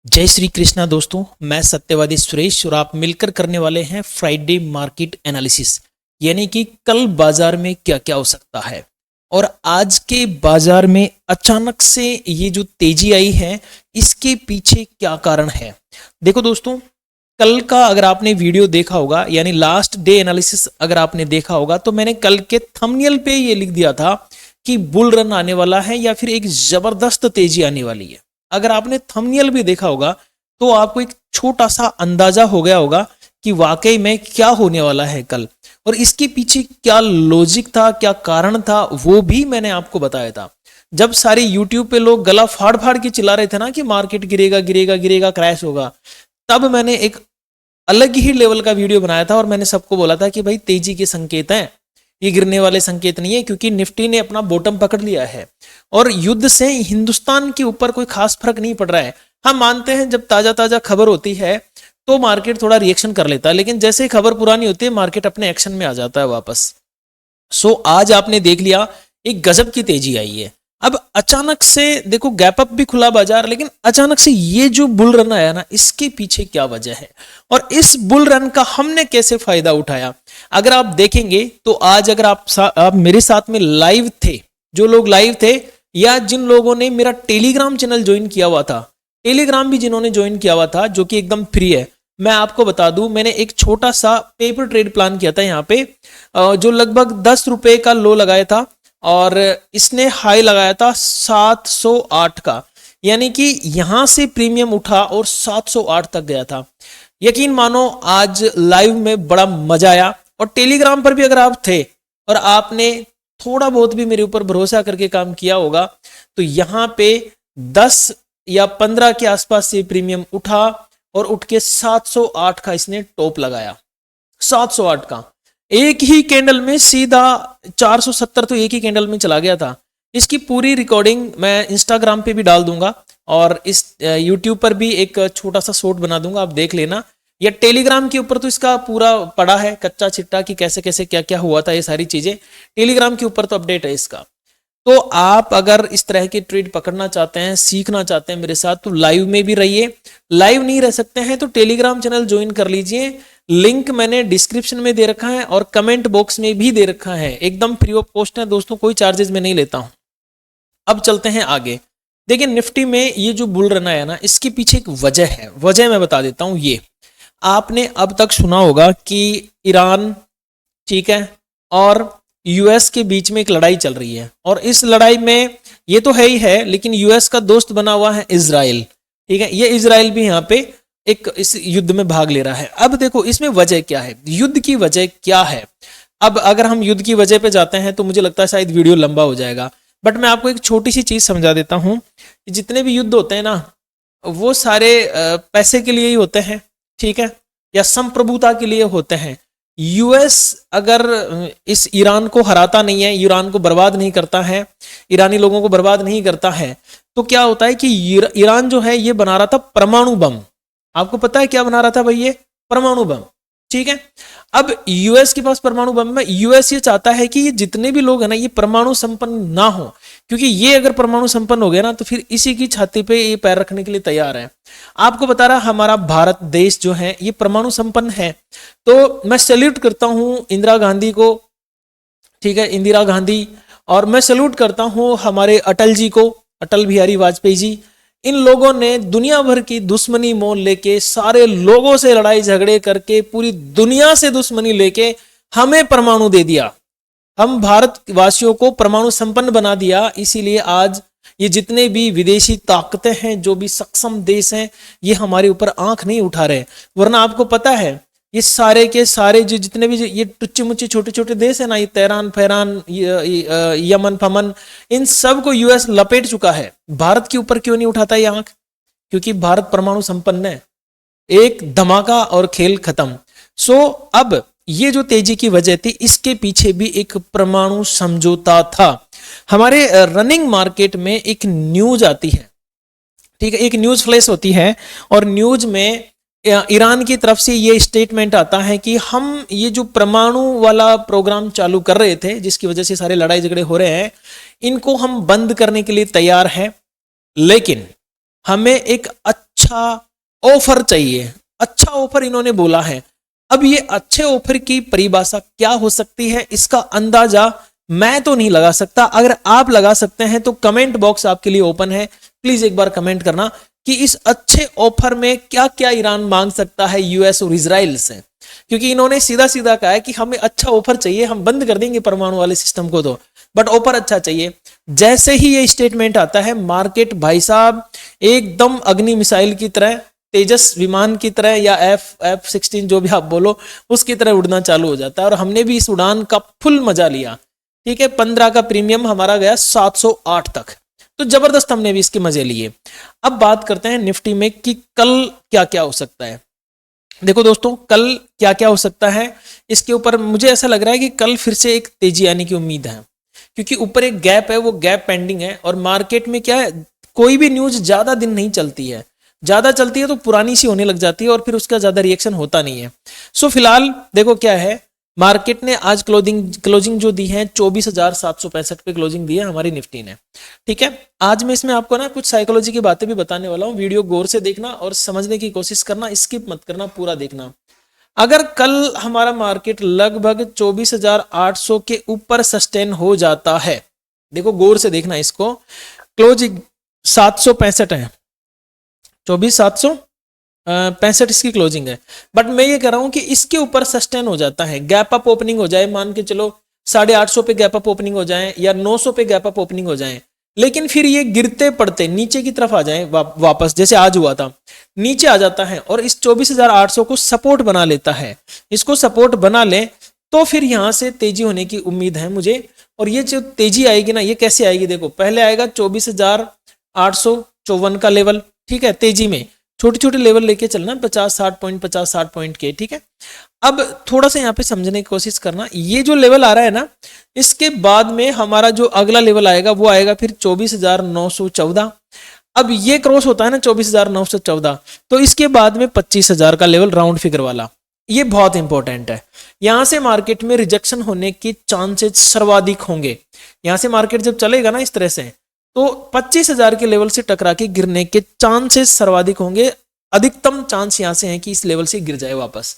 जय श्री कृष्णा दोस्तों, मैं सत्यवादी सुरेश और आप मिलकर करने वाले हैं फ्राइडे मार्केट एनालिसिस। यानी कि कल बाजार में क्या क्या हो सकता है और आज के बाजार में अचानक से ये जो तेजी आई है इसके पीछे क्या कारण है। देखो दोस्तों, कल का अगर आपने वीडियो देखा होगा यानी लास्ट डे एनालिसिस अगर आपने देखा होगा तो मैंने कल के थंबनेल पे ये लिख दिया था कि बुल रन आने वाला है या फिर एक जबरदस्त तेजी आने वाली है। अगर आपने थंबनेल भी देखा होगा तो आपको एक छोटा सा अंदाजा हो गया होगा कि वाकई में क्या होने वाला है कल, और इसके पीछे क्या लॉजिक था, क्या कारण था, वो भी मैंने आपको बताया था। जब सारे यूट्यूब पे लोग गला फाड़ फाड़ के चिल्ला रहे थे ना कि मार्केट गिरेगा गिरेगा गिरेगा, क्रैश होगा, तब मैंने एक अलग ही लेवल का वीडियो बनाया था और मैंने सबको बोला था कि भाई तेजी के संकेत हैं, ये गिरने वाले संकेत नहीं है, क्योंकि निफ्टी ने अपना बॉटम पकड़ लिया है और युद्ध से हिंदुस्तान के ऊपर कोई खास फर्क नहीं पड़ रहा है। हम मानते हैं जब ताजा ताजा खबर होती है तो मार्केट थोड़ा रिएक्शन कर लेता है, लेकिन जैसे ही खबर पुरानी होती है मार्केट अपने एक्शन में आ जाता है वापस। आज आपने देख लिया एक गजब की तेजी आई है। अब अचानक से देखो गैप अप भी खुला बाजार, लेकिन अचानक से ये जो बुल रन आया ना, इसके पीछे क्या वजह है और इस बुल रन का हमने कैसे फायदा उठाया। अगर आप देखेंगे तो आज अगर आप मेरे साथ में लाइव थे, जो लोग लाइव थे या जिन लोगों ने मेरा टेलीग्राम चैनल ज्वाइन किया हुआ था, टेलीग्राम भी जिन्होंने ज्वाइन किया हुआ था जो कि एकदम फ्री है, मैं आपको बता दूं मैंने एक छोटा सा पेपर ट्रेड प्लान किया था यहाँ पे, जो लगभग 10 रुपए का लो लगाया था और इसने हाई लगाया था 708 का, यानी कि यहां से प्रीमियम उठा और 708 तक गया था। यकीन मानो आज लाइव में बड़ा मजा आया। और टेलीग्राम पर भी अगर आप थे और आपने थोड़ा बहुत भी मेरे ऊपर भरोसा करके काम किया होगा तो यहां पे 10 या 15 के आसपास से प्रीमियम उठा और उठ के 708 का इसने टॉप लगाया। 708 का एक ही कैंडल में सीधा 470 तो एक ही कैंडल में चला गया था। इसकी पूरी रिकॉर्डिंग मैं इंस्टाग्राम पे भी डाल दूंगा और इस यूट्यूब पर भी एक छोटा सा शॉर्ट बना दूंगा, आप देख लेना। या टेलीग्राम के ऊपर तो इसका पूरा पड़ा है कच्चा चिट्टा कि कैसे कैसे क्या क्या हुआ था, ये सारी चीजें टेलीग्राम के ऊपर तो अपडेट है इसका। तो आप अगर इस तरह के ट्रेड पकड़ना चाहते हैं, सीखना चाहते हैं मेरे साथ, तो लाइव में भी रहिए। लाइव नहीं रह सकते हैं तो टेलीग्राम चैनल ज्वाइन कर लीजिए, लिंक मैंने डिस्क्रिप्शन में दे रखा है और कमेंट बॉक्स में भी दे रखा है, एकदम फ्री ऑफ कॉस्ट है दोस्तों, कोई चार्जेस में नहीं लेता हूं। अब चलते हैं आगे। देखिए निफ्टी में ये जो बुल रन आया ना, इसके पीछे एक वजह है, वजह मैं बता देता हूं। ये आपने अब तक सुना होगा कि ईरान, ठीक है, और यूएस के बीच में एक लड़ाई चल रही है और इस लड़ाई में ये तो है ही है, लेकिन यूएस का दोस्त बना हुआ है इजराइल, ठीक है। ये इजराइल भी यहाँ पे एक इस युद्ध में भाग ले रहा है। अब देखो इसमें वजह क्या है, युद्ध की वजह क्या है। अब अगर हम युद्ध की वजह पे जाते हैं तो मुझे लगता है शायद वीडियो लंबा हो जाएगा, बट मैं आपको एक छोटी सी चीज समझा देता हूं। जितने भी युद्ध होते हैं ना, वो सारे पैसे के लिए ही होते हैं, ठीक है, या संप्रभुता के लिए होते हैं। यूएस अगर इस ईरान को हराता नहीं है, ईरान को बर्बाद नहीं करता है, ईरानी लोगों को बर्बाद नहीं करता है, तो क्या होता है कि ईरान जो है ये बना रहा था परमाणु बम। आपको पता है क्या बना रहा था भाई? ये परमाणु बम, ठीक है। अब यूएस के पास परमाणु बम है, यूएस ये चाहता है कि ये जितने भी लोग हैं ना ये परमाणु संपन्न ना हो, क्योंकि ये अगर परमाणु संपन्न हो गया ना तो फिर इसी की छाती पे ये पैर रखने के लिए तैयार है। आपको बता रहा हमारा भारत देश जो है ये परमाणु संपन्न है। तो मैं सैल्यूट करता हूं इंदिरा गांधी को, ठीक है, इंदिरा गांधी, और मैं सैल्यूट करता हूं हमारे अटल जी को, अटल बिहारी वाजपेयी जी। इन लोगों ने दुनिया भर की दुश्मनी मोल लेके, सारे लोगों से लड़ाई झगड़े करके, पूरी दुनिया से दुश्मनी लेके हमें परमाणु दे दिया, हम भारतवासियों को परमाणु संपन्न बना दिया। इसीलिए आज ये जितने भी विदेशी ताकतें हैं, जो भी सक्षम देश हैं, ये हमारे ऊपर आंख नहीं उठा रहे। वरना आपको पता है ये सारे के सारे जो जितने भी ये टुच्चे मुच्चे छोटे छोटे देश है ना, ये तेहरान फैरान, यमन फमन, इन सब को यूएस लपेट चुका है। भारत के ऊपर क्यों नहीं उठाता ये आंख? क्योंकि भारत परमाणु संपन्न है। एक धमाका और खेल खत्म। अब ये जो तेजी की वजह थी, इसके पीछे भी एक परमाणु समझौता था। हमारे रनिंग मार्केट में एक न्यूज आती है, ठीक है, एक न्यूज फ्लैश होती है और न्यूज में ईरान की तरफ से ये स्टेटमेंट आता है कि हम ये जो परमाणु वाला प्रोग्राम चालू कर रहे थे, जिसकी वजह से सारे लड़ाई झगड़े हो रहे हैं, इनको हम बंद करने के लिए तैयार हैं, लेकिन हमें एक अच्छा ऑफर चाहिए, अच्छा ऑफर इन्होंने बोला है। अब ये अच्छे ऑफर की परिभाषा क्या हो सकती है, इसका अंदाजा मैं तो नहीं लगा सकता। अगर आप लगा सकते हैं तो कमेंट बॉक्स आपके लिए ओपन है, प्लीज एक बार कमेंट करना कि इस अच्छे ऑफर में क्या क्या ईरान मांग सकता है यूएस और इजराइल से। क्योंकि इन्होंने सीधा सीधा कहा है कि हमें अच्छा ऑफर चाहिए, हम बंद कर देंगे परमाणु वाले सिस्टम को तो, बट ऑफर अच्छा चाहिए। जैसे ही ये स्टेटमेंट आता है, मार्केट भाई साहब एकदम अग्नि मिसाइल की तरह, तेजस विमान की तरह या F-16 जो भी आप बोलो उसकी तरह उड़ना चालू हो जाता है। और हमने भी इस उड़ान का फुल मजा लिया। ठीक है, 15 का प्रीमियम हमारा गया 708 तक, तो जबरदस्त हमने भी इसके मजे लिए। अब बात करते हैं निफ्टी में कि कल क्या क्या हो सकता है। देखो दोस्तों, कल क्या क्या हो सकता है इसके ऊपर मुझे ऐसा लग रहा है कि कल फिर से एक तेजी आने की उम्मीद है, क्योंकि ऊपर एक गैप है, वो गैप पेंडिंग है। और मार्केट में क्या है, कोई भी न्यूज ज्यादा दिन नहीं चलती है, ज्यादा चलती है तो पुरानी सी होने लग जाती है और फिर उसका ज्यादा रिएक्शन होता नहीं है। सो फिलहाल देखो क्या है, मार्केट ने आज क्लोजिंग जो दी है 24,765 पे क्लोजिंग दी है हमारी निफ्टी ने। ठीक है, आज मैं इसमें आपको ना कुछ साइकोलॉजी की बातें भी बताने वाला हूँ, वीडियो गौर से देखना और समझने की कोशिश करना, स्किप मत करना, पूरा देखना। अगर कल हमारा मार्केट लगभग 24,800 के ऊपर सस्टेन हो जाता है, देखो गौर से देखना इसको, क्लोजिंग 765 है, 24,765 इसकी क्लोजिंग है। बट मैं ये कह रहा हूं कि इसके ऊपर सस्टेन हो जाता है, गैप अप ओपनिंग हो जाए, मान के चलो 850 पे गैप अप ओपनिंग हो जाए या 900 पे गैप अप ओपनिंग हो जाए, लेकिन फिर ये गिरते पड़ते नीचे की तरफ आ जाए वापस, जैसे आज हुआ था, नीचे आ जाता है और इस 24,800 को सपोर्ट बना लेता है, इसको सपोर्ट बना ले तो फिर यहां से तेजी होने की उम्मीद है मुझे। और ये जो तेजी आएगी ना, ये कैसे आएगी, देखो पहले आएगा 24,854 का लेवल, ठीक है, तेजी में छोटे छोटे लेवल लेके चलना, 50-60 पॉइंट 50-60 पॉइंट के। ठीक है, अब थोड़ा सा यहाँ पे समझने की कोशिश करना, ये जो लेवल आ रहा है ना, इसके बाद में हमारा जो अगला लेवल आएगा वो आएगा फिर 24,914। अब ये क्रॉस होता है ना 24,914, तो इसके बाद में 25,000 का लेवल राउंड फिगर वाला, ये बहुत इंपॉर्टेंट है। यहां से मार्केट में रिजेक्शन होने के चांसेस सर्वाधिक होंगे। यहां से मार्केट जब चलेगा ना इस तरह से, तो 25,000 के लेवल से टकरा के गिरने के चांसेस सर्वाधिक होंगे। अधिकतम चांस यहां से है कि इस लेवल से गिर जाए वापस।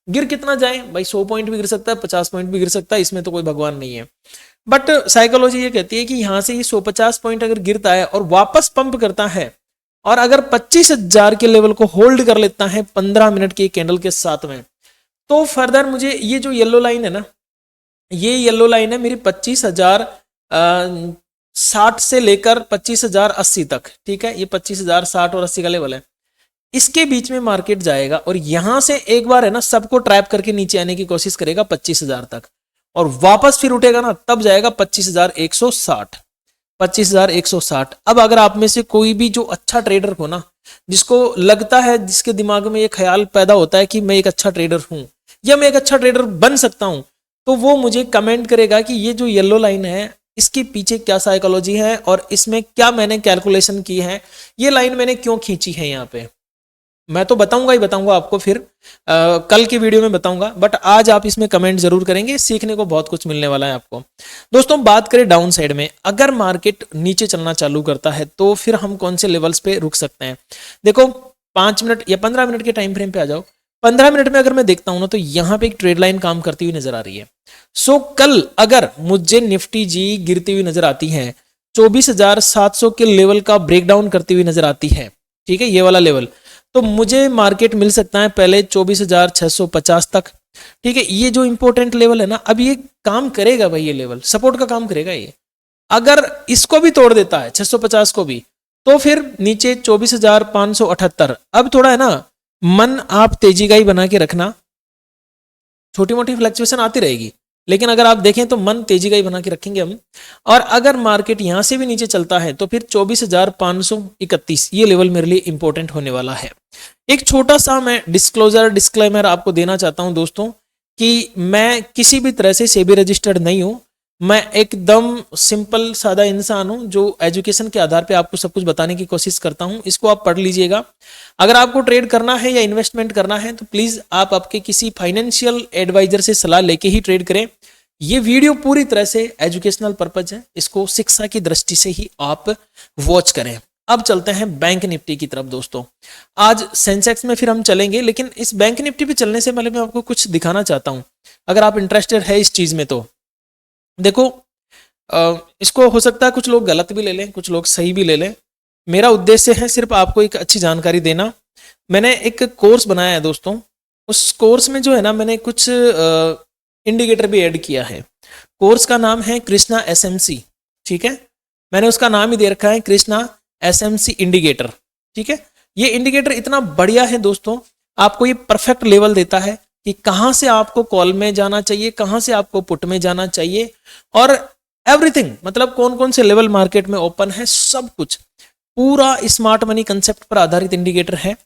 गिर कितना जाए भाई, 100 पॉइंट भी गिर सकता है, 50 पॉइंट भी गिर सकता है, इसमें तो कोई भगवान नहीं है। बट साइकोलॉजी ये कहती है कि यहां से ये 150 पॉइंट अगर गिरता है और वापस पंप करता है, और अगर 25,000 के लेवल को होल्ड कर लेता है 15 मिनट की कैंडल के साथ में, तो फर्दर मुझे ये जो येलो लाइन है ना, ये येलो लाइन है मेरी 25,060 से लेकर 25,080 तक। ठीक है, ये 25,060 और 80 का लेवल है, इसके बीच में मार्केट जाएगा और यहां से एक बार है ना सबको ट्रैप करके नीचे आने की कोशिश करेगा 25,000 तक, और वापस फिर उठेगा ना तब जाएगा 25,160, 25,160। अब अगर आप में से कोई भी जो अच्छा ट्रेडर हो ना, जिसको लगता है, जिसके दिमाग में ये ख्याल पैदा होता है कि मैं एक अच्छा ट्रेडर हूं या मैं एक अच्छा ट्रेडर बन सकता हूं, तो वो मुझे कमेंट करेगा कि ये जो येलो लाइन है इसके पीछे क्या साइकोलॉजी है और इसमें क्या मैंने कैलकुलेशन की है, ये लाइन मैंने क्यों खींची है। यहाँ पे मैं तो बताऊंगा ही बताऊंगा आपको, फिर कल की वीडियो में बताऊंगा, बट आज आप इसमें कमेंट जरूर करेंगे, सीखने को बहुत कुछ मिलने वाला है आपको। दोस्तों बात करें डाउन साइड में, अगर मार्केट नीचे चलना चालू करता है तो फिर हम कौन से लेवल्स पे रुक सकते हैं। देखो 5 मिनट या 15 मिनट के टाइम फ्रेम पे आ जाओ। 15 मिनट में अगर मैं देखता हूं ना, तो यहां पे एक ट्रेड लाइन काम करती हुई नजर आ रही है। सो कल अगर मुझे निफ्टी जी गिरती हुई नजर आती है, 24,700 के लेवल का ब्रेकडाउन करती हुई नजर आती है, ठीक है, ये वाला लेवल, तो मुझे मार्केट मिल सकता है पहले 24,650 तक। ठीक है, ये जो इंपॉर्टेंट लेवल है ना, अब ये काम करेगा भाई, ये लेवल सपोर्ट का काम करेगा। ये अगर इसको भी तोड़ देता है 650 को भी, तो फिर नीचे 24,578। अब थोड़ा है ना मन आप तेजी का ही बना के रखना, छोटी मोटी फ्लक्चुएशन आती रहेगी, लेकिन अगर आप देखें तो मन तेजी का ही बना के रखेंगे हम। और अगर मार्केट यहां से भी नीचे चलता है तो फिर 24,531 ये लेवल मेरे लिए इंपॉर्टेंट होने वाला है। एक छोटा सा मैं डिस्क्लेमर आपको देना चाहता हूं दोस्तों, कि मैं किसी भी तरह से सेबी रजिस्टर्ड नहीं हूं, मैं एकदम सिंपल सादा इंसान हूं जो एजुकेशन के आधार पे आपको सब कुछ बताने की कोशिश करता हूं। इसको आप पढ़ लीजिएगा। अगर आपको ट्रेड करना है या इन्वेस्टमेंट करना है तो प्लीज आप आपके किसी फाइनेंशियल एडवाइजर से सलाह लेके ही ट्रेड करें। ये वीडियो पूरी तरह से एजुकेशनल पर्पज है, इसको शिक्षा की दृष्टि से ही आप वॉच करें। अब चलते हैं बैंक निफ्टी की तरफ दोस्तों। आज सेंसेक्स में फिर हम चलेंगे, लेकिन इस बैंक निफ्टी पे चलने से पहले मैं आपको कुछ दिखाना चाहता हूं, अगर आप इंटरेस्टेड है इस चीज में तो देखो। इसको हो सकता है कुछ लोग गलत भी ले लें, कुछ लोग सही भी ले लें। मेरा उद्देश्य है सिर्फ आपको एक अच्छी जानकारी देना। मैंने एक कोर्स बनाया है दोस्तों, उस कोर्स में जो है ना, मैंने कुछ इंडिकेटर भी ऐड किया है। कोर्स का नाम है कृष्णा एसएमसी, ठीक है। मैंने उसका नाम ही दे रखा है कृष्णा एसएमसी इंडिकेटर, ठीक है। ये इंडिकेटर इतना बढ़िया है दोस्तों, आपको ये परफेक्ट लेवल देता है कि कहां से आपको कॉल में जाना चाहिए, कहां से आपको पुट में जाना चाहिए, और एवरीथिंग, मतलब कौन कौन से लेवल मार्केट में ओपन है, सब कुछ पूरा स्मार्ट मनी कंसेप्ट पर आधारित इंडिकेटर है।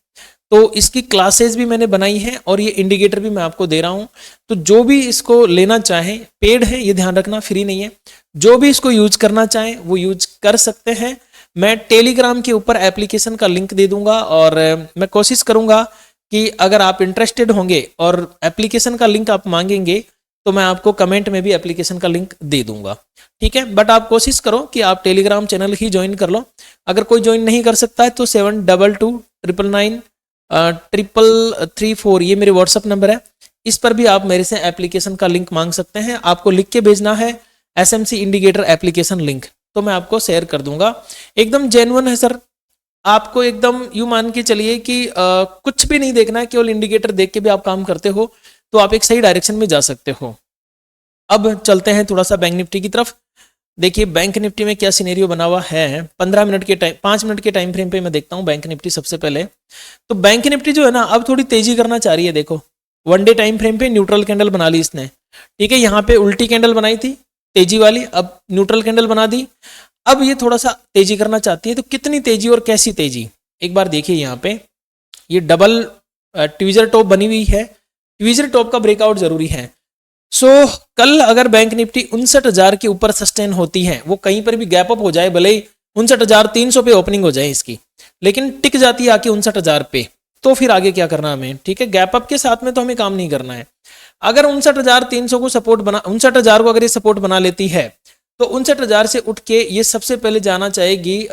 तो इसकी क्लासेस भी मैंने बनाई है और ये इंडिकेटर भी मैं आपको दे रहा हूं। तो जो भी इसको लेना चाहे, पेड है ये ध्यान रखना, फ्री नहीं है, जो भी इसको यूज करना चाहे वो यूज कर सकते हैं। मैं टेलीग्राम के ऊपर एप्लीकेशन का लिंक दे दूंगा, और मैं कोशिश करूंगा कि अगर आप इंटरेस्टेड होंगे और एप्लीकेशन का लिंक आप मांगेंगे तो मैं आपको कमेंट में भी एप्लीकेशन का लिंक दे दूंगा, ठीक है। बट आप कोशिश करो कि आप टेलीग्राम चैनल ही ज्वाइन कर लो। अगर कोई ज्वाइन नहीं कर सकता है तो 7229993334 ये मेरे व्हाट्सअप नंबर है, इस पर भी आप मेरे से एप्लीकेशन का लिंक मांग सकते हैं। आपको लिख के भेजना है एसएमसी इंडिकेटर एप्लीकेशन लिंक, तो मैं आपको शेयर कर दूंगा। एकदम जेन्युइन है सर, आपको एकदम यूं मान के चलिए कि कुछ भी नहीं देखना है, केवल इंडिकेटर देख के भी आप काम करते हो तो आप एक सही डायरेक्शन में जा सकते हो। अब चलते हैं थोड़ा सा बैंक निफ्टी की तरफ। देखिए बैंक निफ्टी में क्या सिनेरियो बना हुआ है। 15 मिनट के टाइम, 5 मिनट के टाइम फ्रेम पे मैं देखता हूं बैंक निफ्टी सबसे पहले। तो बैंक निफ्टी जो है ना, अब थोड़ी तेजी करना चाह रही है। देखो वन डे टाइम फ्रेम पे न्यूट्रल कैंडल बना ली इसने, ठीक है। यहाँ पे उल्टी कैंडल बनाई थी तेजी वाली, अब न्यूट्रल कैंडल बना दी। अब ये थोड़ा सा तेजी करना चाहती है, तो कितनी तेजी और कैसी तेजी, एक बार देखिए। यहाँ पे ये डबल ट्वीजर टॉप बनी हुई है, ट्वीजर टॉप का ब्रेकआउट जरूरी है। सो कल अगर बैंक निफ्टी 59,000 के ऊपर सस्टेन होती है, वो कहीं पर भी गैप अप हो जाए, भले ही 59,300 पे ओपनिंग हो जाए इसकी, लेकिन टिक जाती है आके 59,000 पे, तो फिर आगे क्या करना हमें, ठीक है। गैप अप के साथ में तो हमें काम नहीं करना है। अगर 59,300 को सपोर्ट बना, 59,000 को अगर ये सपोर्ट बना लेती है तो 59,000 से उठ के ये सबसे पहले जाना चाहेगी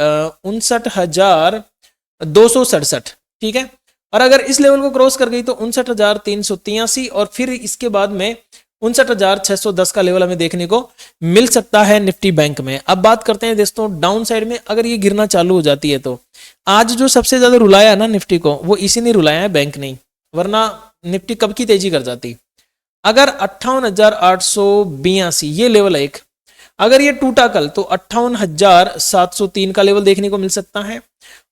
59,267, ठीक है। और अगर इस लेवल को क्रॉस कर गई तो 59,383, और फिर इसके बाद में 59,610 का लेवल हमें देखने को मिल सकता है निफ्टी बैंक में। अब बात करते हैं दोस्तों डाउन साइड में, अगर ये गिरना चालू हो जाती है तो आज जो सबसे ज्यादा रुलाया है ना निफ्टी को, वो इसी ने रुलाया है, बैंक नहीं, वरना निफ्टी कब की तेजी कर जाती। अगर 58,882 ये लेवल है एक, अगर ये टूटा कल तो 58,703 का लेवल देखने को मिल सकता है,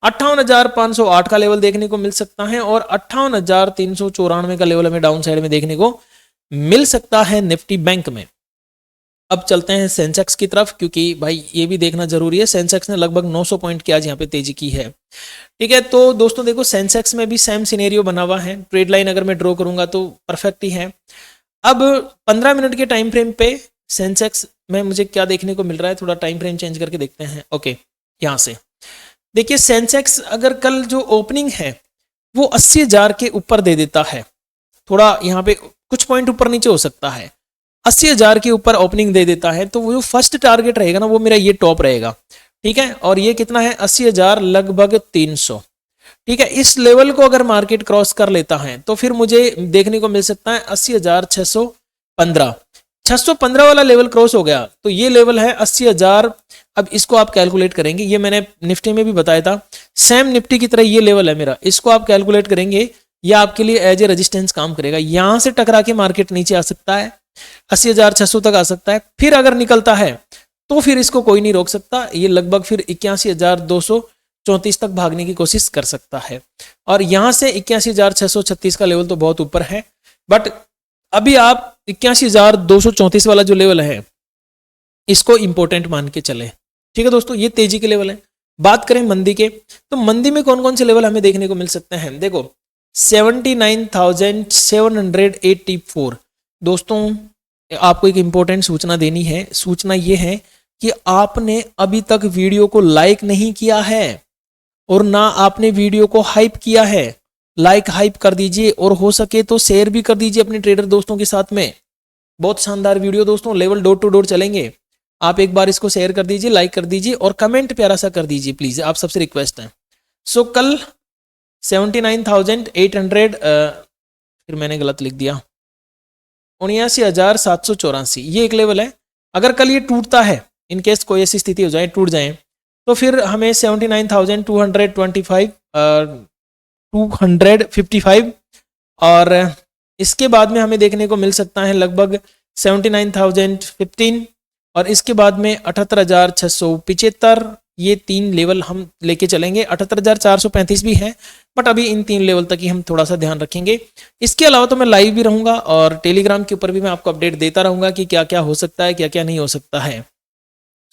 58,508 का लेवल देखने को मिल सकता है, और 58,394 का लेवल हमें डाउन साइड में देखने को मिल सकता है निफ्टी बैंक में। अब चलते हैं सेंसेक्स की तरफ, क्योंकि भाई ये भी देखना जरूरी है। सेंसेक्स ने लगभग 900 पॉइंट की आज यहाँ पे तेजी की है, ठीक है। तो दोस्तों देखो सेंसेक्स में भी सेम सिनेरियो बना हुआ है। ट्रेड लाइन अगर मैं ड्रॉ करूंगा तो परफेक्ट ही है। अब 15 मिनट के टाइम फ्रेम पे सेंसेक्स में मुझे क्या देखने को मिल रहा है, थोड़ा टाइम फ्रेम चेंज करके देखते हैं। ओके, यहां से देखिए सेंसेक्स अगर कल जो ओपनिंग है वो 80,000 के ऊपर दे देता है, थोड़ा यहाँ पे कुछ पॉइंट ऊपर नीचे हो सकता है, 80,000 के ऊपर ओपनिंग दे देता है, तो वो जो फर्स्ट टारगेट रहेगा ना, वो मेरा ये टॉप रहेगा, ठीक है। और ये कितना है 80,000 लगभग 300, ठीक है। इस लेवल को अगर मार्केट क्रॉस कर लेता है तो फिर मुझे देखने को मिल सकता है 80,615, 615 वाला लेवल क्रॉस हो गया तो ये लेवल है 80,000। अब इसको आप कैलकुलेट करेंगे, ये मैंने निफ्टी में भी बताया था, सेम निफ्टी की तरह ये लेवल है मेरा, इसको आप कैलकुलेट करेंगे, ये आपके लिए एज ए रेजिस्टेंस काम करेगा। यहां से टकरा के मार्केट नीचे आ सकता है, 80,600 तक आ सकता है, फिर अगर निकलता है तो फिर इसको कोई नहीं रोक सकता, ये लगभग फिर 81,234 तक भागने की कोशिश कर सकता है। और यहां से 81,636 का लेवल तो बहुत ऊपर है, बट अभी आप 81,234 वाला जो लेवल है इसको इंपॉर्टेंट मान के चले, ठीक है दोस्तों। ये तेजी के लेवल है। बात करें मंदी के, तो मंदी में कौन कौन से लेवल हमें देखने को मिल सकते हैं, देखो 79,784। दोस्तों आपको एक इंपॉर्टेंट सूचना देनी है, सूचना ये है कि आपने अभी तक वीडियो को लाइक नहीं किया है और ना आपने वीडियो को हाइप किया है। लाइक हाइप कर दीजिए और हो सके तो शेयर भी कर दीजिए अपने ट्रेडर दोस्तों के साथ में। बहुत शानदार वीडियो दोस्तों, लेवल डोर टू डोर चलेंगे, आप एक बार इसको शेयर कर दीजिए, लाइक कर दीजिए और कमेंट प्यारा सा कर दीजिए प्लीज, आप सबसे रिक्वेस्ट है। सो कल 79,800, फिर मैंने गलत लिख दिया, 79,784, ये एक लेवल है। अगर कल ये टूटता है, इन केस कोई ऐसी स्थिति हो जाए टूट जाए, तो फिर हमें 79,225 255 और इसके बाद में हमें देखने को मिल सकता है लगभग 79,015 और इसके बाद में 78,675। ये 3 लेवल हम लेके चलेंगे। 78,435 भी है, बट अभी इन 3 लेवल तक ही हम थोड़ा सा ध्यान रखेंगे। इसके अलावा तो मैं लाइव भी रहूंगा और टेलीग्राम के ऊपर भी मैं आपको अपडेट देता रहूंगा कि क्या क्या हो सकता है, क्या क्या नहीं हो सकता है।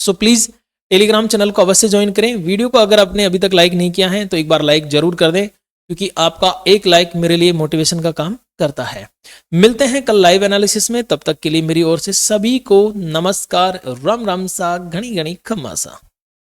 सो प्लीज़ टेलीग्राम चैनल को अवश्य ज्वाइन करें। वीडियो को अगर आपने अभी तक लाइक नहीं किया है तो एक बार लाइक जरूर कर दें, क्योंकि आपका एक लाइक मेरे लिए मोटिवेशन का काम करता है। मिलते हैं कल लाइव एनालिसिस में, तब तक के लिए मेरी ओर से सभी को नमस्कार, राम राम सा, घनी घनी खम्मा सा।